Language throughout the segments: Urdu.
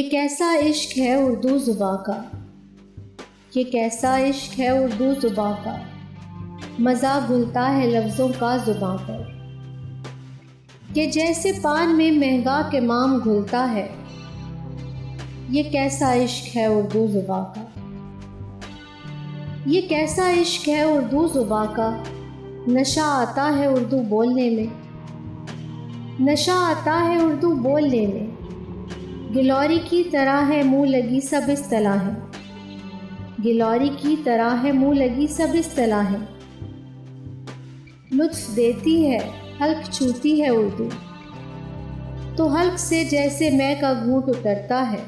یہ کیسا عشق ہے اردو زباں کا، یہ کیسا عشق ہے اردو زباں کا، مزہ گھلتا ہے لفظوں کا زباں پر، کہ جیسے پان میں مہنگا کے مام گھلتا ہے۔ یہ کیسا عشق ہے اردو زباں کا، یہ کیسا عشق ہے اردو زباں کا، نشہ آتا ہے اردو بولنے میں، نشہ آتا ہے اردو بولنے میں، گلوری کی طرح ہے منہ لگی سب اصطلاحیں، گلوری کی طرح ہے منہ لگی سب اصطلاحیں، لطف دیتی ہے حلق چھوتی ہے اردو، تو حلق سے جیسے مے کا گھونٹ اترتا ہے۔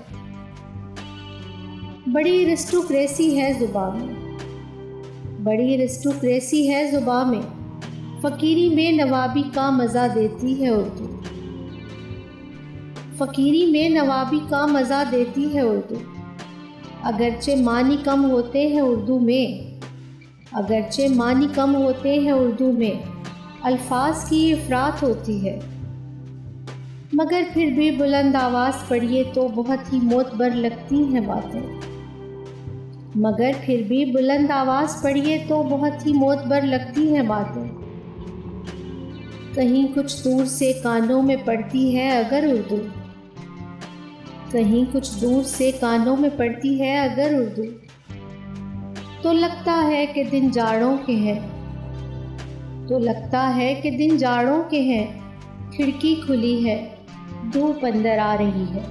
بڑی ریسٹوکریسی ہے زباں میں، بڑی ریسٹوکریسی ہے زباں میں، فقیری میں نوابی کا مزہ دیتی ہے اردو، فقیری میں نوابی کا مزہ دیتی ہے اردو، اگرچہ معنی کم ہوتے ہیں اردو میں، اگرچہ معنی کم ہوتے ہیں اردو میں، الفاظ کی افراط ہوتی ہے، مگر پھر بھی بلند آواز پڑھیے تو بہت ہی معتبر لگتی ہیں باتیں، مگر پھر بھی بلند آواز پڑھیے تو بہت ہی معتبر لگتی ہیں باتیں، کہیں کچھ دور سے کانوں میں پڑتی ہے اگر اردو، کہیں کچھ دور سے کانوں میں پڑتی ہے اگر اردو، تو لگتا ہے کہ دن جاڑوں کے ہیں، تو لگتا ہے کہ دن جاڑوں کے ہیں، کھڑکی کھلی ہے دھوپ اندر آ رہی ہے۔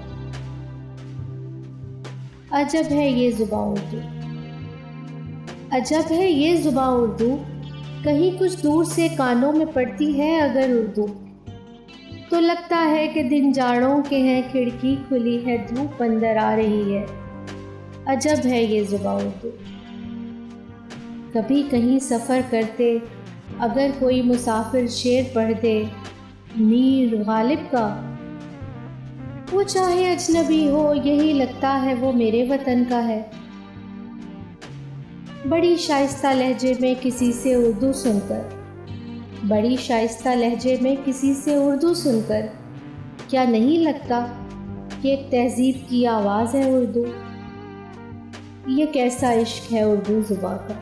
عجب ہے یہ زباں اردو، عجب ہے یہ زباں اردو، کہیں کچھ دور سے کانوں میں پڑتی ہے اگر اردو، تو لگتا ہے کہ دن جاڑوں کے ہیں، کھڑکی کھلی ہے دھوپ اندر آ رہی ہے۔ عجب ہے یہ زباں اردو۔ کبھی کہیں سفر کرتے اگر کوئی مسافر شعر پڑھ دے میر غالب کا، وہ چاہے اجنبی ہو یہی لگتا ہے وہ میرے وطن کا ہے۔ بڑی شائستہ لہجے میں کسی سے اردو سن کر، بڑی شائستہ لہجے میں کسی سے اردو سن کر، کیا نہیں لگتا کہ ایک تہذیب کی آواز ہے اردو؟ یہ کیسا عشق ہے اردو زباں کا۔